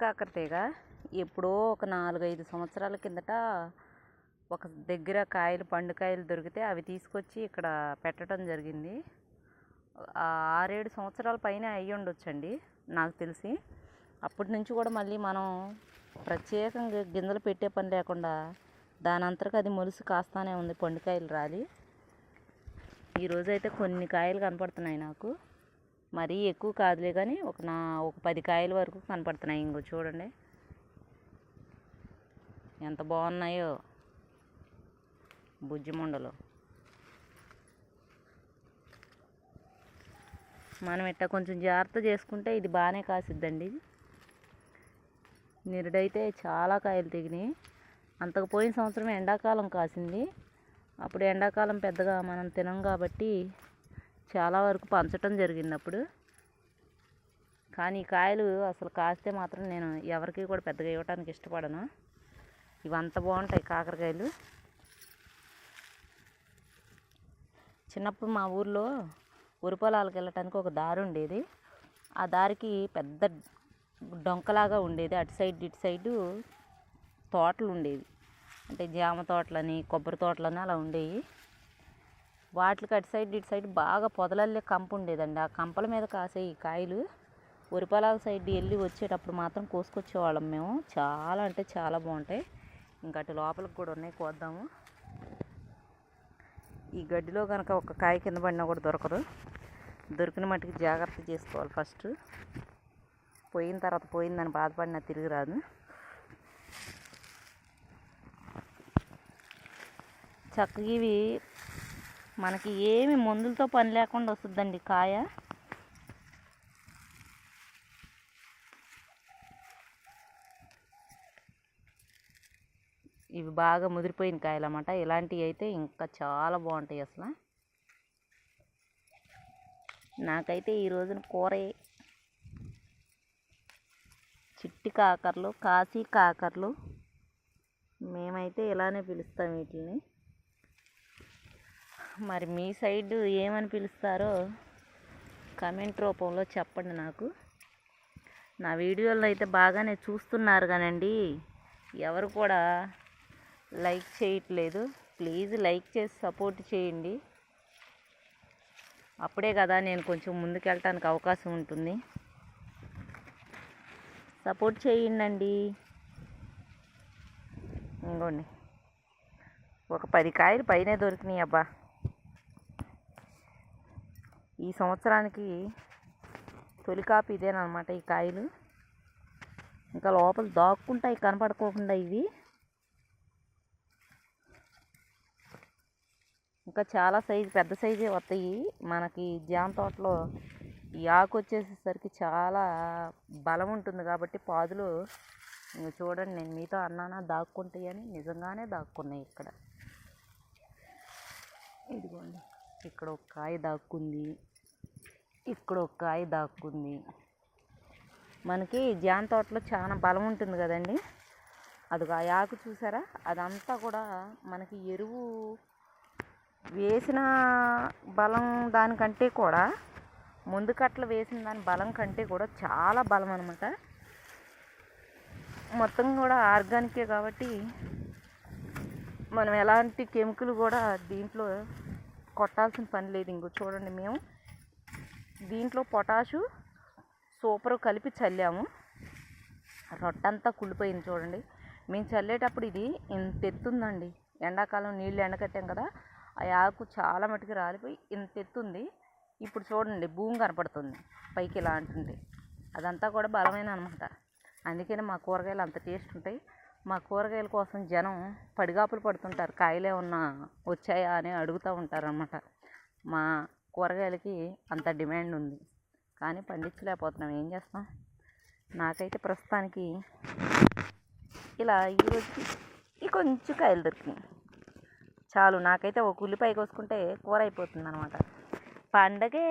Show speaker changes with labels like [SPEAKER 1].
[SPEAKER 1] కాకరతీగ ఎప్పుడో ఒక 4-5 సంవత్సరాల కిందట ఒక దగ్గర కాయలు పండుకాయలు దొరికితే అవి తీసుకొచ్చి ఇక్కడ పెట్టడం జరిగింది. 6-7 సంవత్సరాల పైన అయ్యి ఉండొచ్చండి నాకు తెలిసి. అప్పటి నుంచి కూడా మళ్ళీ మనం ప్రత్యేకంగా గింజలు పెట్టే పని లేకుండా దాని అంతరకు అది మొలిసి కాస్తానే ఉంది, పండుకాయలు రాలి. ఈరోజైతే కొన్ని కాయలు కనపడుతున్నాయి నాకు, మరీ ఎక్కువ కాదులే కానీ ఒక 10 కాయల వరకు కనపడుతున్నాయి. ఇంకో చూడండి ఎంత బాగున్నాయో బుజ్జి ముండలు. మనం ఇట్లా కొంచెం జాగ్రత్త చేసుకుంటే ఇది బాగానే కాసిద్దండి. నిరుడైతే చాలా కాయలు తెగినాయి. అంతకు పోయిన సంవత్సరం ఎండాకాలం కాసింది. అప్పుడు ఎండాకాలం పెద్దగా మనం తినం కాబట్టి చాలా వరకు పంచటం జరిగింది అప్పుడు. కానీ ఈ కాయలు అసలు కాస్తే మాత్రం నేను ఎవరికి కూడా పెద్దగా ఇవ్వడానికి ఇష్టపడను. ఇవంత బాగుంటాయి కాకరకాయలు. చిన్నప్పుడు మా ఊర్లో వరి పొలాలకు వెళ్ళటానికి ఒక దారి ఉండేది. ఆ దారికి పెద్ద డొంకలాగా ఉండేది. అటు సైడ్ ఇటు సైడు తోటలు ఉండేవి, అంటే జామ తోటలని కొబ్బరి తోటలని అలా ఉండేవి. వాటికి అటు సైడ్ ఇటు సైడ్ బాగా పొదలల్లే కంప ఉండేదండి. ఆ కంపల మీద కాసే ఈ కాయలు వరి పొలాల సైడ్ వెళ్ళి వచ్చేటప్పుడు మాత్రం కోసుకొచ్చేవాళ్ళం మేము. చాలా అంటే చాలా బాగుంటాయి. ఇంకా అటు లోపలికి కూడా ఉన్నాయి, కోద్దాము. ఈ గడ్డిలో కనుక ఒక కాయ కింద పడినా కూడా దొరకదు. దొరికిన మట్టుకు జాగ్రత్త చేసుకోవాలి. ఫస్ట్ పోయిన తర్వాత పోయిందని బాధపడినా తిరిగి రాదు. చక్కగా ఇవి మనకి ఏమి మందులతో పని లేకుండా వస్తుందండి కాయ. ఇవి బాగా ముదిరిపోయిన కాయలు అన్నమాట. ఇలాంటివి అయితే ఇంకా చాలా బాగుంటాయి అసలు. నాకైతే ఈ రోజున కూరే చిట్టి కాకరలు, కాశీ కాకరలు, మేమైతే ఇలానే పిలుస్తాం వీటిని. మరి మీ సైడ్ ఏమని పిలుస్తారో కమెంట్ రూపంలో చెప్పండి నాకు. నా వీడియోలను అయితే బాగానే చూస్తున్నారు కానండి, ఎవరు కూడా లైక్ చేయట్లేదు. ప్లీజ్ లైక్ చేసి సపోర్ట్ చేయండి. అప్పుడే కదా నేను కొంచెం ముందుకెళ్ళటానికి అవకాశం ఉంటుంది. సపోర్ట్ చేయండి. ఇంకోండి ఒక 10 కాయలు పైనే దొరికినాయి అబ్బా. ఈ సంవత్సరానికి తొలి కాపు ఇదేనమాట ఈ కాయలు. ఇంకా లోపల దాక్కుంటాయి కనపడుకోకుండా. ఇవి ఇంకా చాలా సైజు, పెద్ద సైజే వస్తాయి మనకి. జామ తోటలో ఈ ఆకు వచ్చేసేసరికి చాలా బలం ఉంటుంది కాబట్టి పాదులు చూడండి, నేను మీతో అన్నానా దాక్కుంటాయి అని, నిజంగానే దాక్కున్నాయి ఇక్కడ. ఇదిగోండి ఇక్కడ ఒక కాయ దాక్కుంది, ఇక్కడ ఒక కాయ దాక్కుంది. మనకి జామ తోటలో చాలా బలం ఉంటుంది కదండి. అది ఆ ఆకు చూసారా, అదంతా కూడా మనకి ఎరువు వేసిన బలం దానికంటే కూడా, ముందు కట్టలు వేసిన దాని బలం కంటే కూడా చాలా బలం అనమాట. మొత్తం కూడా ఆర్గానికే కాబట్టి మనం ఎలాంటి కెమికల్ కూడా దీంట్లో కొట్టాల్సిన పని లేదు. ఇంకో చూడండి, మేము దీంట్లో పొటాషు సూపర్ కలిపి చల్లాము. రొట్టంతా కుళ్ళిపోయింది చూడండి. మేము చల్లేటప్పుడు ఇది ఇంత ఎత్తుందండి. ఎండాకాలం నీళ్ళు ఎండకట్టాం కదా, ఆ ఆకు చాలా మటుకు రాలిపోయి ఇంత ఎత్తుంది. ఇప్పుడు చూడండి భూమి కనపడుతుంది పైకి ఇలా అంటుంది. అదంతా కూడా బలమైన అనమాట. అందుకని మా కూరగాయలు అంత టేస్ట్ ఉంటాయి. మా కూరగాయల కోసం జనం పడిగాపులు పడుతుంటారు, కాయలు ఏమన్నా వచ్చాయా అని అడుగుతూ ఉంటారు అన్నమాట. మా కూరగాయలకి అంత డిమాండ్ ఉంది, కానీ పండించలేకపోతున్నాం. ఏం చేస్తాం. నాకైతే ప్రస్తుతానికి ఇలా ఈరోజుకి ఈ కొంచెం కాయలు దొరికినాయి చాలు. నాకైతే ఒక ఉల్లిపాయ కోసుకుంటే కూర అయిపోతుంది అనమాట. పండగే